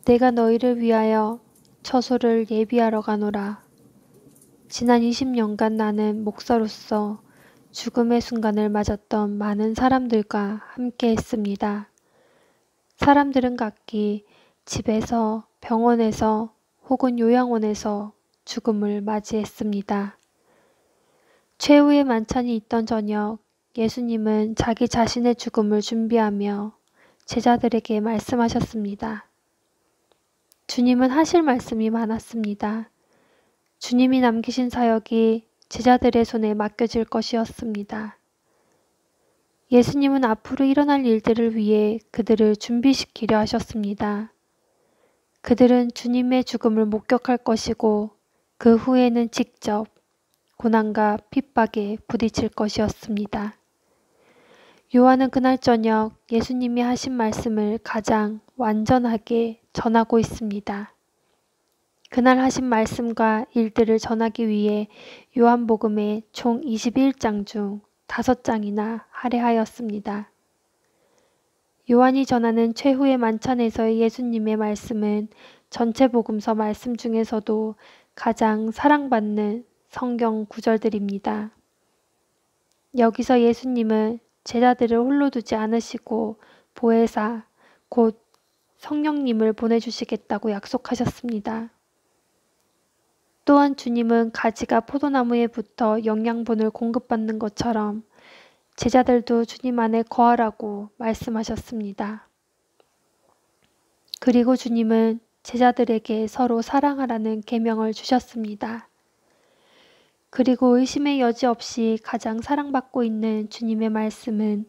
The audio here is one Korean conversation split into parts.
내가 너희를 위하여 처소를 예비하러 가노라. 지난 20년간 나는 목사로서 죽음의 순간을 맞았던 많은 사람들과 함께 했습니다. 사람들은 각기 집에서, 병원에서 혹은 요양원에서 죽음을 맞이했습니다. 최후의 만찬이 있던 저녁, 예수님은 자기 자신의 죽음을 준비하며 제자들에게 말씀하셨습니다. 주님은 하실 말씀이 많았습니다. 주님이 남기신 사역이 제자들의 손에 맡겨질 것이었습니다. 예수님은 앞으로 일어날 일들을 위해 그들을 준비시키려 하셨습니다. 그들은 주님의 죽음을 목격할 것이고 그 후에는 직접 고난과 핍박에 부딪힐 것이었습니다. 요한은 그날 저녁 예수님이 하신 말씀을 가장 완전하게 전하고 있습니다. 그날 하신 말씀과 일들을 전하기 위해 요한복음의 총 21장 중 5장이나 할애하였습니다. 요한이 전하는 최후의 만찬에서의 예수님의 말씀은 전체 복음서 말씀 중에서도 가장 사랑받는 성경 구절들입니다. 여기서 예수님은 제자들을 홀로 두지 않으시고 보혜사, 곧 성령님을 보내주시겠다고 약속하셨습니다. 또한 주님은 가지가 포도나무에 붙어 영양분을 공급받는 것처럼 제자들도 주님 안에 거하라고 말씀하셨습니다. 그리고 주님은 제자들에게 서로 사랑하라는 계명을 주셨습니다. 그리고 의심의 여지 없이 가장 사랑받고 있는 주님의 말씀은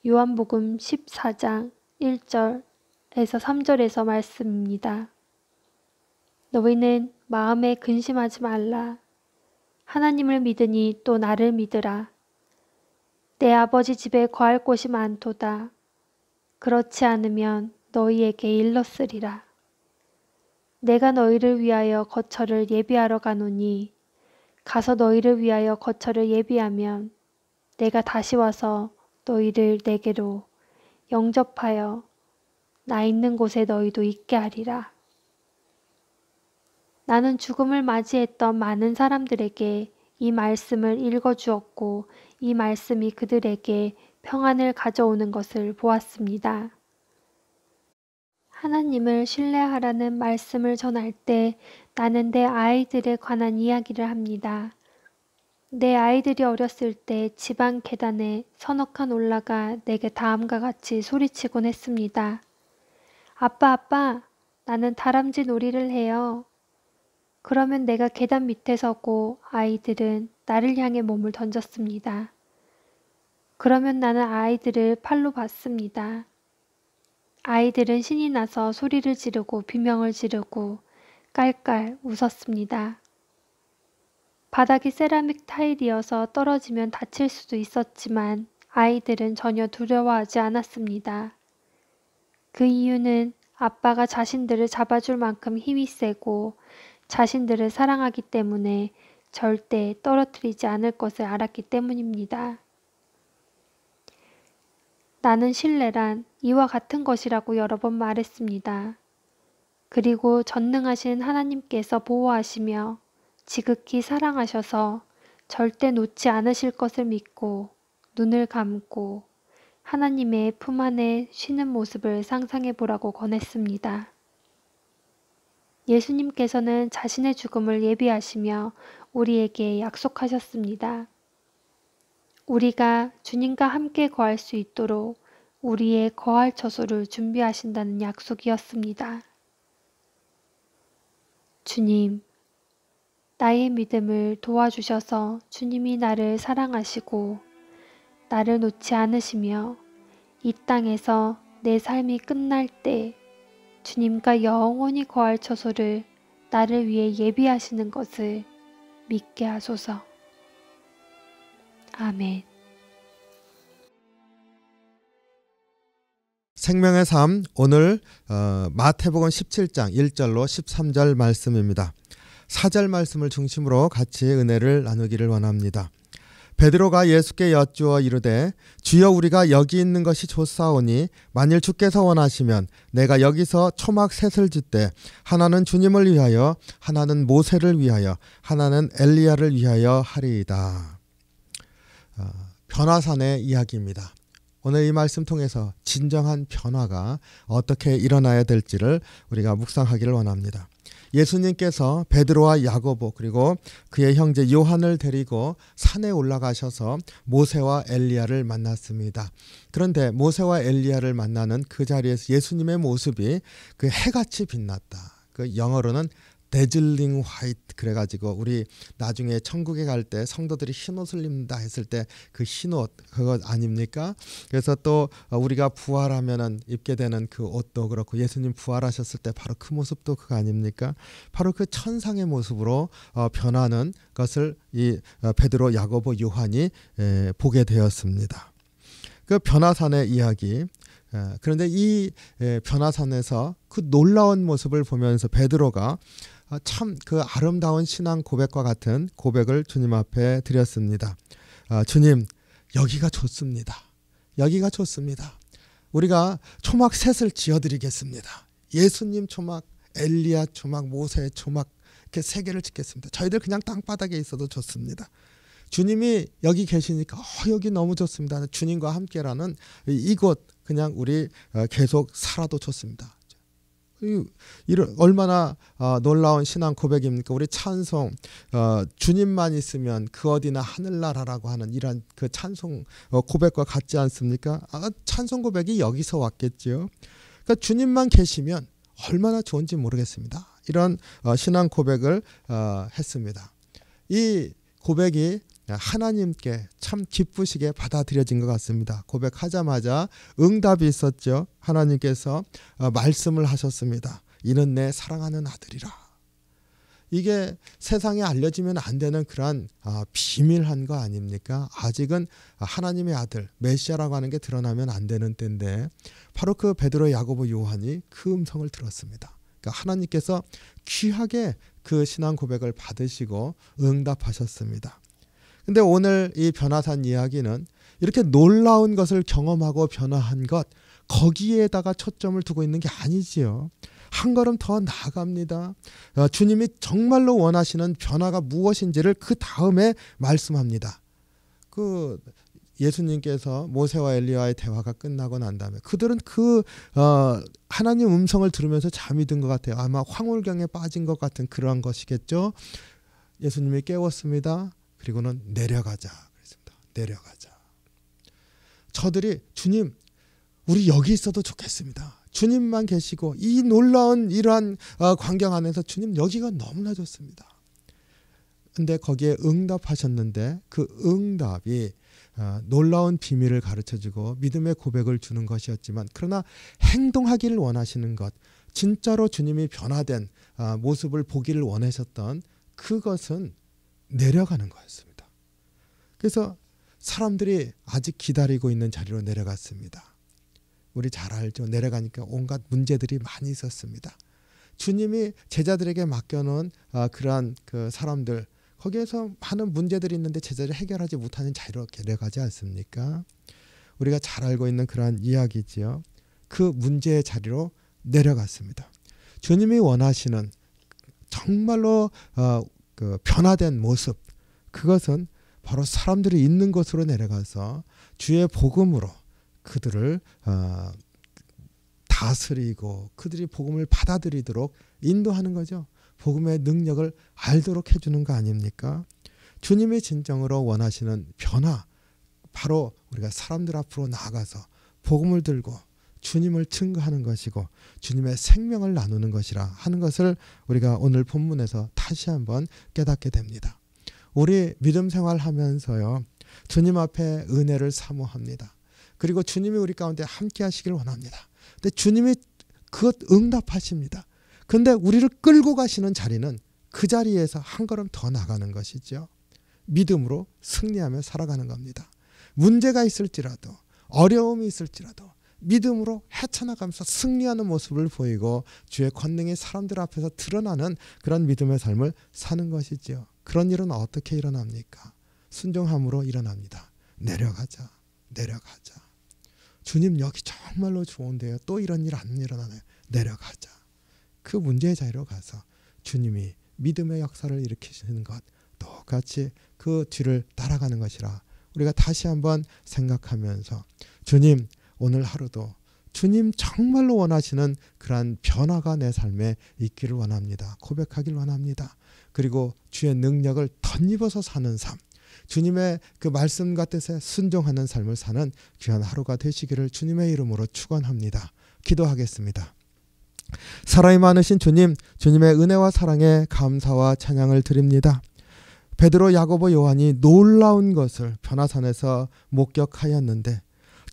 요한복음 14장 1절에서 3절에서 말씀입니다. 너희는 마음에 근심하지 말라. 하나님을 믿으니 또 나를 믿으라. 내 아버지 집에 거할 곳이 많도다. 그렇지 않으면 너희에게 일렀으리라. 내가 너희를 위하여 거처를 예비하러 가노니 가서 너희를 위하여 거처를 예비하면 내가 다시 와서 너희를 내게로 영접하여 나 있는 곳에 너희도 있게 하리라. 나는 죽음을 맞이했던 많은 사람들에게 이 말씀을 읽어주었고 이 말씀이 그들에게 평안을 가져오는 것을 보았습니다. 하나님을 신뢰하라는 말씀을 전할 때 나는 내 아이들에 관한 이야기를 합니다. 내 아이들이 어렸을 때 집안 계단에 서너 칸 올라가 내게 다음과 같이 소리치곤 했습니다. 아빠, 아빠, 나는 다람쥐 놀이를 해요. 그러면 내가 계단 밑에 서고 아이들은 나를 향해 몸을 던졌습니다. 그러면 나는 아이들을 팔로 봤습니다. 아이들은 신이 나서 소리를 지르고 비명을 지르고 깔깔 웃었습니다. 바닥이 세라믹 타일이어서 떨어지면 다칠 수도 있었지만 아이들은 전혀 두려워하지 않았습니다. 그 이유는 아빠가 자신들을 잡아줄 만큼 힘이 세고 자신들을 사랑하기 때문에 절대 떨어뜨리지 않을 것을 알았기 때문입니다. 나는 신뢰란 이와 같은 것이라고 여러 번 말했습니다. 그리고 전능하신 하나님께서 보호하시며 지극히 사랑하셔서 절대 놓지 않으실 것을 믿고 눈을 감고 하나님의 품 안에 쉬는 모습을 상상해 보라고 권했습니다. 예수님께서는 자신의 죽음을 예비하시며 우리에게 약속하셨습니다. 우리가 주님과 함께 거할 수 있도록 우리의 거할 처소를 준비하신다는 약속이었습니다. 주님, 나의 믿음을 도와주셔서 주님이 나를 사랑하시고 나를 놓지 않으시며 이 땅에서 내 삶이 끝날 때 주님과 영원히 거할 처소를 나를 위해 예비하시는 것을 믿게 하소서. 아멘. 생명의 삶 오늘 마태복음 17장 1절로 13절 말씀입니다. 4절 말씀을 중심으로 같이 은혜를 나누기를 원합니다. 베드로가 예수께 여쭈어 이르되 주여 우리가 여기 있는 것이 좋사오니 만일 주께서 원하시면 내가 여기서 초막 셋을 짓되 하나는 주님을 위하여 하나는 모세를 위하여 하나는 엘리야를 위하여 하리이다. 변화산의 이야기입니다. 오늘 이 말씀 통해서 진정한 변화가 어떻게 일어나야 될지를 우리가 묵상하기를 원합니다. 예수님께서 베드로와 야고보 그리고 그의 형제 요한을 데리고 산에 올라가셔서 모세와 엘리야를 만났습니다. 그런데 모세와 엘리야를 만나는 그 자리에서 예수님의 모습이 그 해같이 빛났다. 그 영어로는 데즐링 화이트 그래가지고 우리 나중에 천국에 갈 때 성도들이 흰옷을 입는다 했을 때 그 흰옷 그거 아닙니까? 그래서 또 우리가 부활하면은 입게 되는 그 옷도 그렇고 예수님 부활하셨을 때 바로 그 모습도 그거 아닙니까? 바로 그 천상의 모습으로 변하는 것을 이 베드로, 야고보, 요한이 보게 되었습니다. 그 변화산의 이야기. 그런데 이 변화산에서 그 놀라운 모습을 보면서 베드로가 참 그 아름다운 신앙 고백과 같은 고백을 주님 앞에 드렸습니다. 주님, 여기가 좋습니다. 여기가 좋습니다. 우리가 초막 셋을 지어드리겠습니다. 예수님 초막, 엘리야 초막, 모세 초막 이렇게 세 개를 짓겠습니다. 저희들 그냥 땅바닥에 있어도 좋습니다. 주님이 여기 계시니까 여기 너무 좋습니다. 주님과 함께라는 이곳 그냥 우리 계속 살아도 좋습니다. 얼마나 놀라운 신앙 고백입니까? 우리 찬송 주님만 있으면 그 어디나 하늘나라라고 하는 이런 그 찬송 고백과 같지 않습니까? 찬송 고백이 여기서 왔겠죠. 그러니까 주님만 계시면 얼마나 좋은지 모르겠습니다. 이런 신앙 고백을 했습니다. 이 고백이 하나님께 참 기쁘시게 받아들여진 것 같습니다. 고백하자마자 응답이 있었죠. 하나님께서 말씀을 하셨습니다. 이는 내 사랑하는 아들이라. 이게 세상에 알려지면 안 되는 그런 비밀한 거 아닙니까? 아직은 하나님의 아들 메시아라고 하는 게 드러나면 안 되는 때인데 바로 그 베드로, 야고보, 요한이 그 음성을 들었습니다. 그러니까 하나님께서 귀하게 그 신앙 고백을 받으시고 응답하셨습니다. 근데 오늘 이 변화산 이야기는 이렇게 놀라운 것을 경험하고 변화한 것 거기에다가 초점을 두고 있는 게 아니지요. 한 걸음 더 나아갑니다. 주님이 정말로 원하시는 변화가 무엇인지를 그 다음에 말씀합니다. 그 예수님께서 모세와 엘리야의 대화가 끝나고 난 다음에 그들은 그 하나님 음성을 들으면서 잠이 든 것 같아요. 아마 황홀경에 빠진 것 같은 그런 것이겠죠. 예수님이 깨웠습니다. 그리고는 내려가자 그랬습니다. 내려가자. 저들이 주님 우리 여기 있어도 좋겠습니다. 주님만 계시고 이 놀라운 이러한 광경 안에서 주님 여기가 너무나 좋습니다. 근데 거기에 응답하셨는데 그 응답이 놀라운 비밀을 가르쳐주고 믿음의 고백을 주는 것이었지만 그러나 행동하기를 원하시는 것 진짜로 주님이 변화된 모습을 보기를 원하셨던 그것은 내려가는 거였습니다. 그래서 사람들이 아직 기다리고 있는 자리로 내려갔습니다. 우리 잘 알죠. 내려가니까 온갖 문제들이 많이 있었습니다. 주님이 제자들에게 맡겨놓은 그러한 그 사람들 거기에서 많은 문제들이 있는데 제자들이 해결하지 못하는 자리로 내려가지 않습니까? 우리가 잘 알고 있는 그러한 이야기지요. 그 문제의 자리로 내려갔습니다. 주님이 원하시는 정말로 그 변화된 모습 그것은 바로 사람들이 있는 곳으로 내려가서 주의 복음으로 그들을 다스리고 그들이 복음을 받아들이도록 인도하는 거죠. 복음의 능력을 알도록 해주는 거 아닙니까? 주님이 진정으로 원하시는 변화 바로 우리가 사람들 앞으로 나아가서 복음을 들고 주님을 증거하는 것이고 주님의 생명을 나누는 것이라 하는 것을 우리가 오늘 본문에서 다시 한번 깨닫게 됩니다. 우리 믿음 생활하면서요. 주님 앞에 은혜를 사모합니다. 그리고 주님이 우리 가운데 함께 하시길 원합니다. 근데 주님이 그것 응답하십니다. 그런데 우리를 끌고 가시는 자리는 그 자리에서 한 걸음 더 나가는 것이죠. 믿음으로 승리하며 살아가는 겁니다. 문제가 있을지라도 어려움이 있을지라도 믿음으로 헤쳐나가면서 승리하는 모습을 보이고 주의 권능이 사람들 앞에서 드러나는 그런 믿음의 삶을 사는 것이지요. 그런 일은 어떻게 일어납니까? 순종함으로 일어납니다. 내려가자. 내려가자. 주님 여기 정말로 좋은데요. 또 이런 일 안 일어나나요? 내려가자. 그 문제의 자리로 가서 주님이 믿음의 역사를 일으키시는 것 똑같이 그 뒤를 따라가는 것이라 우리가 다시 한번 생각하면서 주님 오늘 하루도 주님 정말로 원하시는 그러한 변화가 내 삶에 있기를 원합니다. 고백하길 원합니다. 그리고 주의 능력을 덧입어서 사는 삶, 주님의 그 말씀과 뜻에 순종하는 삶을 사는 귀한 하루가 되시기를 주님의 이름으로 축원합니다. 기도하겠습니다. 사랑이 많으신 주님, 주님의 은혜와 사랑에 감사와 찬양을 드립니다. 베드로, 야고보, 요한이 놀라운 것을 변화산에서 목격하였는데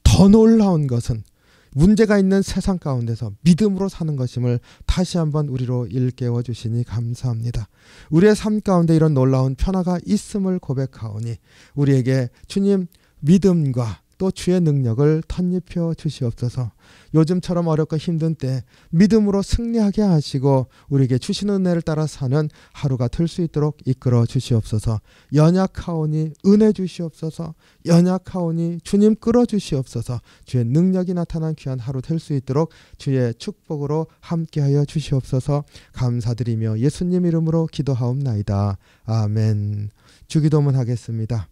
더 놀라운 것은 문제가 있는 세상 가운데서 믿음으로 사는 것임을 다시 한번 우리로 일깨워 주시니 감사합니다. 우리의 삶 가운데 이런 놀라운 변화가 있음을 고백하오니 우리에게 주님 믿음과 또 주의 능력을 덧입혀 주시옵소서. 요즘처럼 어렵고 힘든 때 믿음으로 승리하게 하시고 우리에게 주시는 은혜를 따라 사는 하루가 될 수 있도록 이끌어 주시옵소서. 연약하오니 은혜 주시옵소서. 연약하오니 주님 끌어 주시옵소서. 주의 능력이 나타난 귀한 하루 될 수 있도록 주의 축복으로 함께하여 주시옵소서. 감사드리며 예수님 이름으로 기도하옵나이다. 아멘. 주기도문 하겠습니다.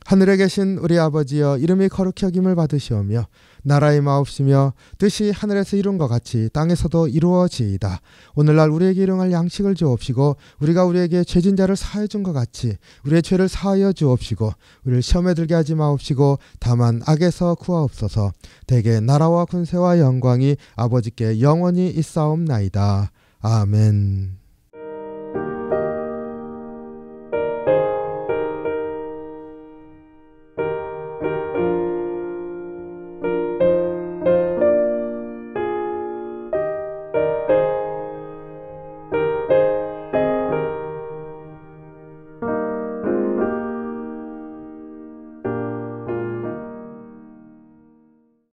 하늘에 계신 우리 아버지여, 이름이 거룩히 여김을 받으시오며 나라의 마옵시며 뜻이 하늘에서 이룬 것 같이 땅에서도 이루어지이다. 오늘날 우리에게 일용할 양식을 주옵시고 우리가 우리에게 죄진 자를 사하여 준 것 같이 우리의 죄를 사하여 주옵시고 우리를 시험에 들게 하지 마옵시고 다만 악에서 구하옵소서. 대개 나라와 군세와 영광이 아버지께 영원히 있사옵나이다. 아멘.